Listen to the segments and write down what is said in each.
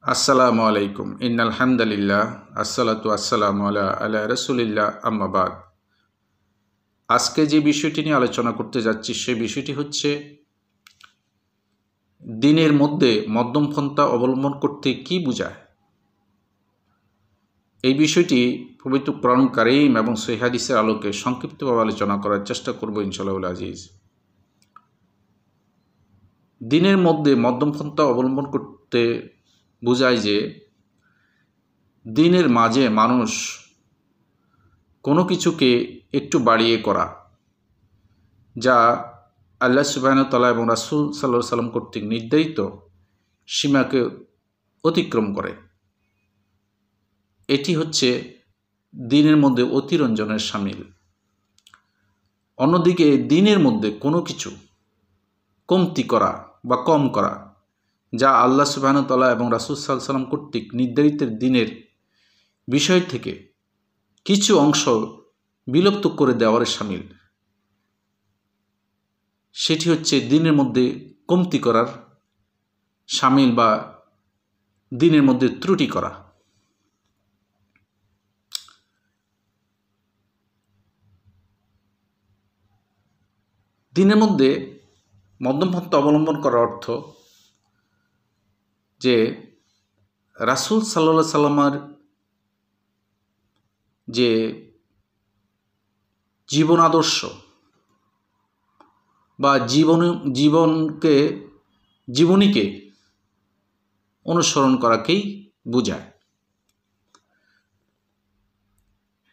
আসসালামু আলাইকুম ইন্নাল হামদালিল্লাহ আসসালাতু আসসালামু আলা রাসূলিল্লাহ আম্মা বাদ। আজকে যে বিষয়টি নিয়ে আলোচনা করতে যাচ্ছি সেই বিষয়টি হচ্ছে দিনের মধ্যে মধ্যমপন্থা অবলম্বন করতে কি বোঝায়। এই বিষয়টি পবিত্র কোরআন কারীম এবং সহিহ হাদিসের আলোকে সংক্ষিপ্তভাবে আলোচনা করার চেষ্টা করব ইনশাআল্লাহুল আজিজ। দিনের মধ্যে মধ্যমপন্থা অবলম্বন করতে বোঝায় যে দিনের মাঝে মানুষ কোনো কিছুকে একটু বাড়িয়ে করা, যা আল্লাহ সুবহানাহু ওয়া তাআলা এবং রাসূল সাল্লাল্লাহু আলাইহি ওয়াসাল্লাম কর্তৃক নির্ধারিত সীমাকে অতিক্রম করে। এটি হচ্ছে দিনের মধ্যে অতিরঞ্জনের শামিল। অন্যদিকে দিনের মধ্যে কোনো কিছু কমতি করা বা কম করা, যা আল্লাহ সুবহানাহু ওয়া তাআলা এবং রাসূল সাল্লাল্লাহু আলাইহি ওয়াসাল্লাম কর্তৃক নির্ধারিত দিনের বিষয় থেকে কিছু অংশ বিলুপ্ত করে দেওয়ার শামিল, সেটি হচ্ছে দিনের মধ্যে কমতি করার শামিল বা দিনের মধ্যে ত্রুটি করা। দিনের মধ্যে মধ্যমপন্থা অবলম্বন করার অর্থ যে রাসূল সাল্লাল্লাহু আলাইহি সাল্লামের যে জীবন আদর্শ বা জীবনীকে অনুসরণ করাকেই বোঝায়।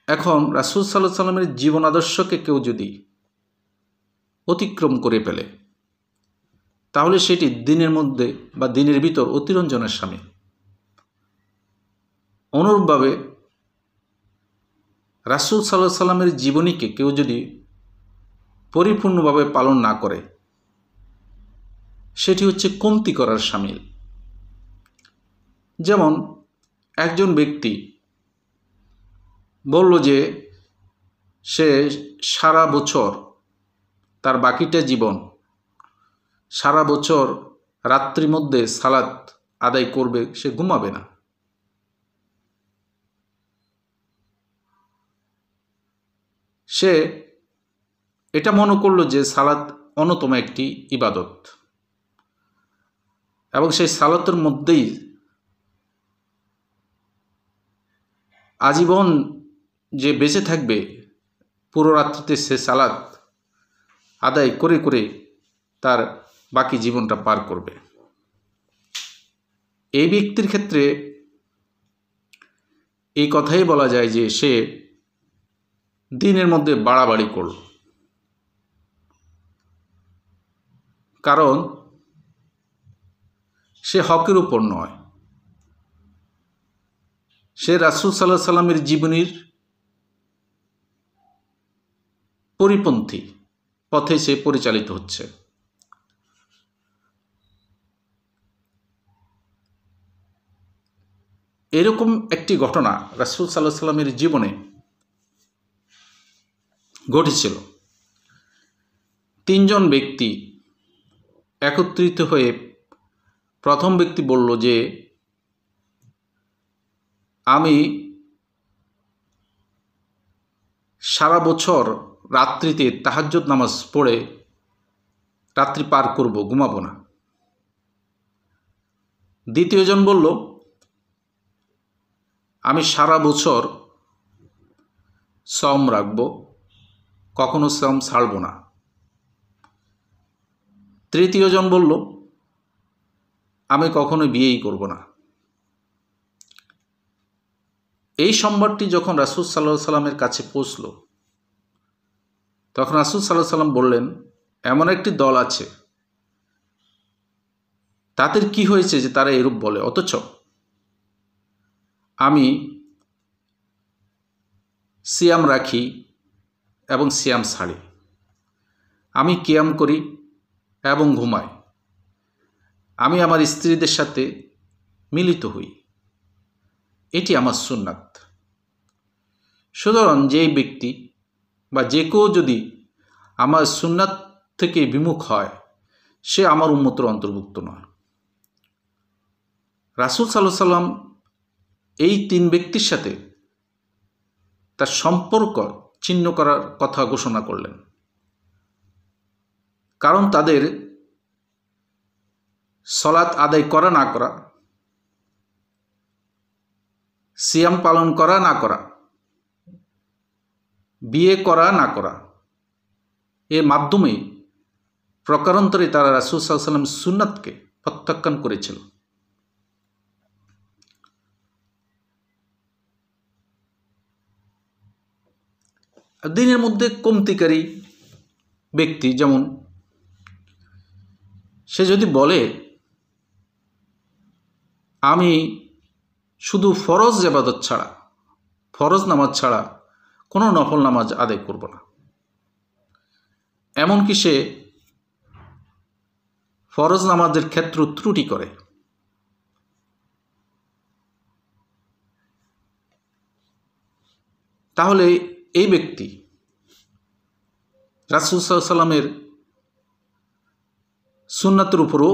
এখন রাসূল সাল্লাল্লাহু আলাইহি সাল্লামের জীবন আদর্শকে কেউ যদি অতিক্রম করে ফেলে, তাহলে সেটি দিনের মধ্যে বা দিনের ভিতর অতিরঞ্জনের শামিল। অনুরূপভাবে রাসূল সাল্লাল্লাহু আলাইহি সাল্লামের জীবনীকে কেউ যদি পরিপূর্ণভাবে পালন না করে, সেটি হচ্ছে কমতি করার শামিল। যেমন একজন ব্যক্তি বলল যে সে সারা বছর, তার বাকিটা জীবন সারা বছর রাত্রির মধ্যে সালাত আদায় করবে, সে ঘুমাবে না। সে এটা মনে করলো যে সালাত অন্যতম একটি ইবাদত এবং সেই সালাতের মধ্যেই আজীবন যে বেঁচে থাকবে, পুরো রাত্রিতে সে সালাত আদায় করে করে তার বাকি জীবনটা পার করবে। এই ব্যক্তির ক্ষেত্রে এই কথাই বলা যায় যে সে দিনের মধ্যে বাড়াবাড়ি করল। কারণ সে হকের উপর নয়, সে রাসূল সাল্লাল্লাহু আলাইহি সাল্লামের জীবনীর পরিপন্থী পথে সে পরিচালিত হচ্ছে। এরকম একটি ঘটনা রাসূল সাল্লাল্লাহু আলাইহি সাল্লামের জীবনে ঘটেছিল। তিনজন ব্যক্তি একত্রিত হয়ে প্রথম ব্যক্তি বলল যে আমি সারা বছর রাত্রিতে তাহাজ্জুদ নামাজ পড়ে রাত্রি পার করব, ঘুমাবো না। দ্বিতীয়জন বলল আমি সারা বছর সওম রাখব, কখনো সওম ছাড়ব না। তৃতীয়জন বলল আমি কখনো বিয়েই করব না। এই সংবাদটি যখন রাসূল সাল্লাল্লাহু আলাইহি সাল্লামের কাছে পৌঁছল, তখন রাসূল সাল্লাল্লাহু আলাইহি সাল্লাম বললেন, এমন একটি দল আছে, তাদের কি হয়েছে যে তারা এরূপ বলে, অথচ আমি সিয়াম রাখি এবং সিয়াম ছাড়ি, আমি কিয়াম করি এবং ঘুমাই, আমি আমার স্ত্রীদের সাথে মিলিত হই, এটি আমার সুন্নাত। সুতরাং যেই ব্যক্তি বা যে কেউ যদি আমার সুন্নাত থেকে বিমুখ হয়, সে আমার উম্মতের অন্তর্ভুক্ত নয়। রাসূল সাল্লাল্লাহু আলাইহি সাল্লাম এই তিন ব্যক্তির সাথে তার সম্পর্ক ছিন্ন করার কথা ঘোষণা করলেন, কারণ তাদের সালাত আদায় করা না করা, সিয়াম পালন করা না করা, বিয়ে করা না করা, এর মাধ্যমে প্রকারান্তরে তারা রাসূল সাল্লাল্লাহু আলাইহি সাল্লামের সুন্নাতকে প্রত্যাখ্যান করেছিল। দিনের মধ্যে কমতিকারী ব্যক্তি, যেমন সে যদি বলে আমি শুধু ফরজ ইবাদত ছাড়া, ফরজ নামাজ ছাড়া কোনো নফল নামাজ আদায় করব না, এমনকি সে ফরজ নামাজের ক্ষেত্রে ত্রুটি করে, তাহলে এই ব্যক্তি রাসূল সাল্লাল্লাহু আলাইহি সাল্লামের সুন্নাতের উপরও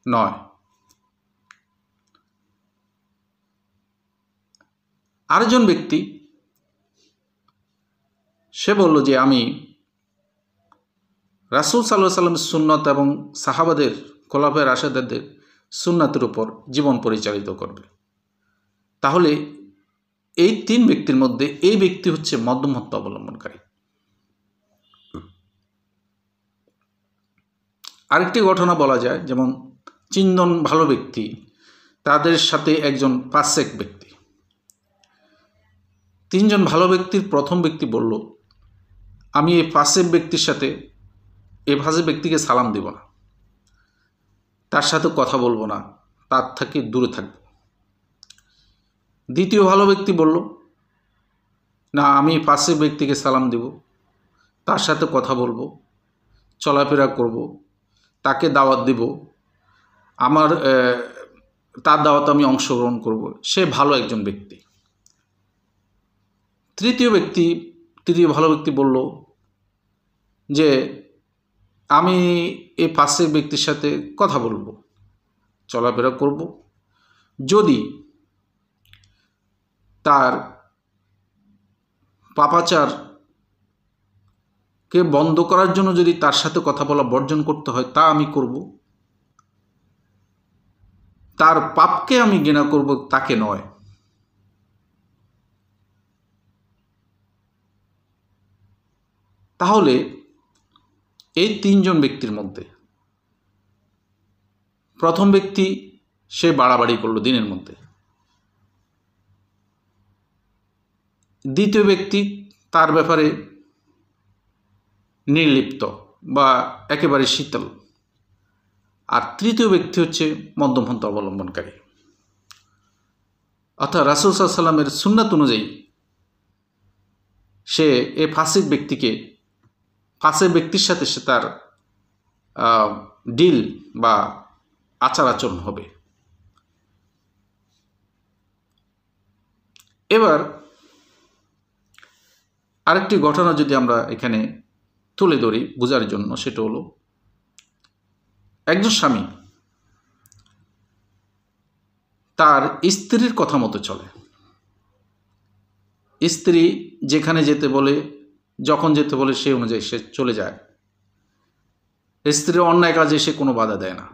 নয়। আরেকজন ব্যক্তি সে বলল যে আমি রাসূল সাল্লাল্লাহু আলাইহি সাল্লামের সুন্নাত এবং সাহাবাদের খোলাফায়ে রাশেদাদের সুন্নাতের উপর জীবন পরিচালিত করবে। তাহলে এই তিন ব্যক্তির মধ্যে এই ব্যক্তি হচ্ছে মধ্যমত্ব অবলম্বনকারী। আরেকটি ঘটনা বলা যায়, যেমন তিনজন ভালো ব্যক্তি, তাদের সাথে একজন ফাসেক ব্যক্তি। তিনজন ভালো ব্যক্তির প্রথম ব্যক্তি বলল আমি এই ফাসেক ব্যক্তির সাথে, এই ফাসেক ব্যক্তিকে সালাম দেব না, তার সাথে কথা বলবো না, তার থেকে দূরে থাকব। দ্বিতীয় ভালো ব্যক্তি বলল না, আমি ফাসেক ব্যক্তিকে সালাম দেব, তার সাথে কথা বলবো, চলাফেরা করব, তাকে দাওয়াত দেব, তার দাওয়াতে আমি অংশগ্রহণ করব, সে ভালো একজন ব্যক্তি। তৃতীয় ভালো ব্যক্তি বলল যে আমি এই ফাসেক ব্যক্তির সাথে কথা বলবো, চলাফেরা করব, যদি তার পাপাচারকে বন্ধ করার জন্য যদি তার সাথে কথা বলা বর্জন করতে হয় তা আমি করব, তার পাপকে আমি ঘৃণা করব, তাকে নয়। তাহলে এই তিনজন ব্যক্তির মধ্যে প্রথম ব্যক্তি সে বাড়াবাড়ি করলো দিনের মধ্যে, দ্বিতীয় ব্যক্তি তার ব্যাপারে নির্লিপ্ত বা একেবারে শীতল, আর তৃতীয় ব্যক্তি হচ্ছে মধ্যমপন্থা অবলম্বনকারী। অর্থাৎ রাসূল সাল্লাল্লাহু আলাইহি সাল্লামের সুন্নাত অনুযায়ী সে এই ফাসিক ব্যক্তির সাথে সে তার ডিল বা আচার আচরণ হবে। এবার আরেকটি ঘটনা যদি আমরা এখানে তুলে ধরি বোঝার জন্য, সেটা হলো একজন স্বামী তার স্ত্রীর কথা মতো চলে, স্ত্রী যেখানে যেতে বলে, যখন যেতে বলে সেই অনুযায়ী সে চলে যায়, স্ত্রীর অন্যায় কাজে সে কোনো বাধা দেয় না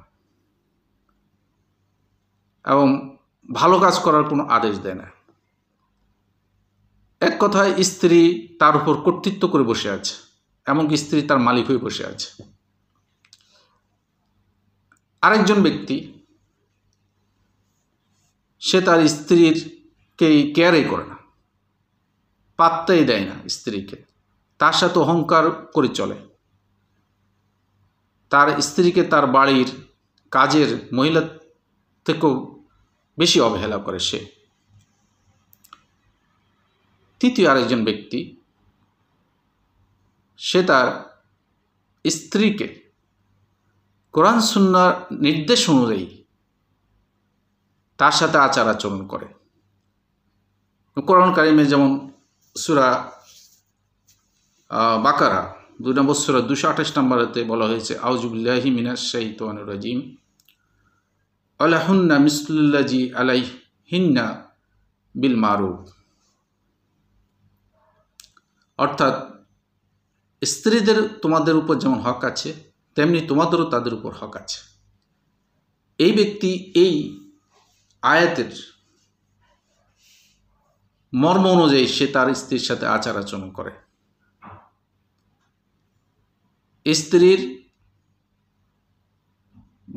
এবং ভালো কাজ করার কোনো আদেশ দেয় না। এক কথায় স্ত্রী তার উপর কর্তৃত্ব করে বসে আছে, এমনকি স্ত্রী তার মালিক হয়ে বসে আছে। আরেকজন ব্যক্তি সে তার স্ত্রীরকে কেয়ারই করে না, পাত্তাই দেয় না স্ত্রীকে, তার সাথে অহংকার করে চলে, তার স্ত্রীকে তার বাড়ির কাজের মহিলা থেকেও বেশি অবহেলা করে সে। তৃতীয় আরেকজন ব্যক্তি সে তার স্ত্রীকে কোরআন সুন্নাহর নির্দেশ অনুযায়ী তার সাথে আচার আচরণ করে। কোরআন কারিমে যেমন সূরা বাকারা 2 নম্বর সূরা 228 নম্বরেতে বলা হয়েছে আউযু বিল্লাহি মিনাশ শাইতানির রাজিম আলাহুন্না মিসলুল্লাজি আলাইহিন্না বিল মারুফ, অর্থাৎ স্ত্রীদের তোমাদের উপর যেমন হক আছে তেমনি তোমাদেরও তাদের উপর হক আছে। এই ব্যক্তি এই আয়াতের মর্ম অনুযায়ী সে তার স্ত্রীর সাথে আচার আচরণ করে। স্ত্রীর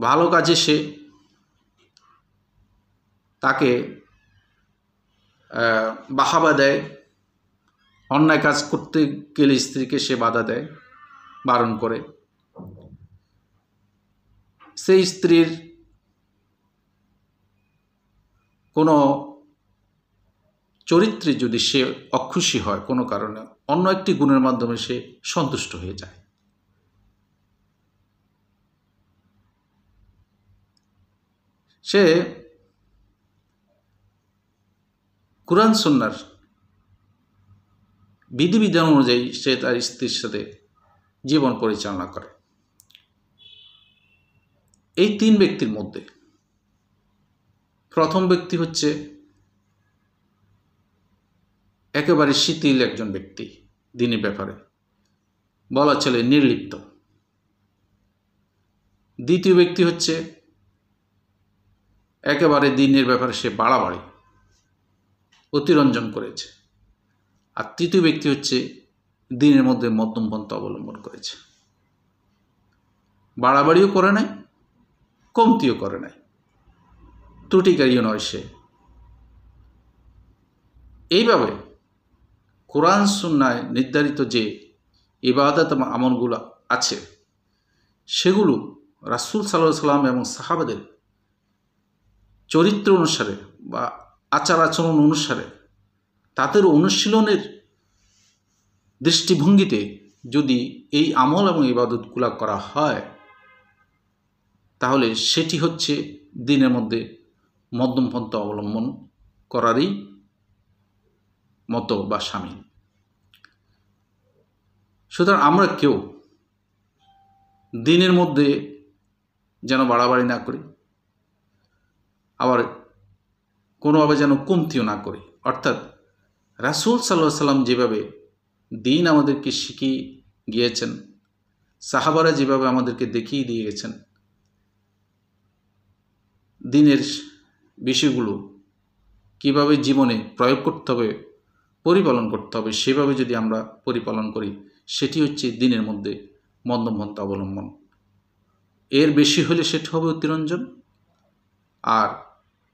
ভালো কাজে সে তাকে বাহাবা দেয়, অন্যায় কাজ করতে গেলে স্ত্রীকে সে বাধা দেয়, বারণ করে। সেই স্ত্রীর কোনো চরিত্রে যদি সে অখুশি হয় কোনো কারণে, অন্য একটি গুণের মাধ্যমে সে সন্তুষ্ট হয়ে যায়। সে কুরআন সুন্নাহর বিধিবিধান অনুযায়ী সে তার স্ত্রীর সাথে জীবন পরিচালনা করে। এই তিন ব্যক্তির মধ্যে প্রথম ব্যক্তি হচ্ছে একেবারে শিথিল একজন ব্যক্তি, দিনের ব্যাপারে বলা চলে নির্লিপ্ত। দ্বিতীয় ব্যক্তি হচ্ছে একেবারে দিনের ব্যাপারে সে বাড়াবাড়ি, অতিরঞ্জন করেছে। আর তৃতীয় ব্যক্তি হচ্ছে দিনের মধ্যে মধ্যম পন্থা অবলম্বন করেছে, বাড়াবাড়িও করে নাই, কমতিও করে নাই, ত্রুটিকারীও নয় সে। এইভাবে কোরআন সুন্নায় নির্ধারিত যে ইবাদত এবং আমলগুলো আছে সেগুলো রাসূল সাল্লাল্লাহু আলাইহি সাল্লাম এবং সাহাবাদের চরিত্র অনুসারে বা আচার আচরণ অনুসারে তাদের অনুশীলনের দৃষ্টিভঙ্গিতে যদি এই আমল এবং ইবাদতগুলো করা হয় তাহলে সেটি হচ্ছে দিনের মধ্যে মধ্যম পন্থা অবলম্বন করারই মতো বা শামিল। সুতরাং আমরা কেউ দিনের মধ্যে যেন বাড়াবাড়ি না করি, আবার কোনোভাবে যেন কমতিও না করি। অর্থাৎ রাসূল সাল্লাল্লাহু আলাইহি সাল্লাম যেভাবে দিন আমাদেরকে শিখিয়ে গিয়েছেন, সাহাবারা যেভাবে আমাদেরকে দেখিয়ে দিয়ে গেছেন, দিনের বিষয়গুলো কিভাবে জীবনে প্রয়োগ করতে হবে, পরিপালন করতে হবে, সেভাবে যদি আমরা পরিপালন করি সেটি হচ্ছে দিনের মধ্যে মধ্যম পন্থা অবলম্বন। এর বেশি হলে সেটা হবে অতিরঞ্জন, আর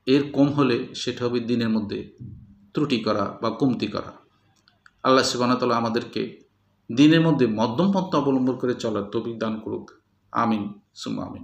এর কম হলে সেটা হবে দিনের মধ্যে ত্রুটি করা বা কমতি করা। আল্লাহ সুবহানাহু ওয়া তাআলা আমাদেরকে দিনের মধ্যে মধ্যম পন্থা অবলম্বন করে চলার তৌফিক দান করুক। আমিন সুম্মা আমিন।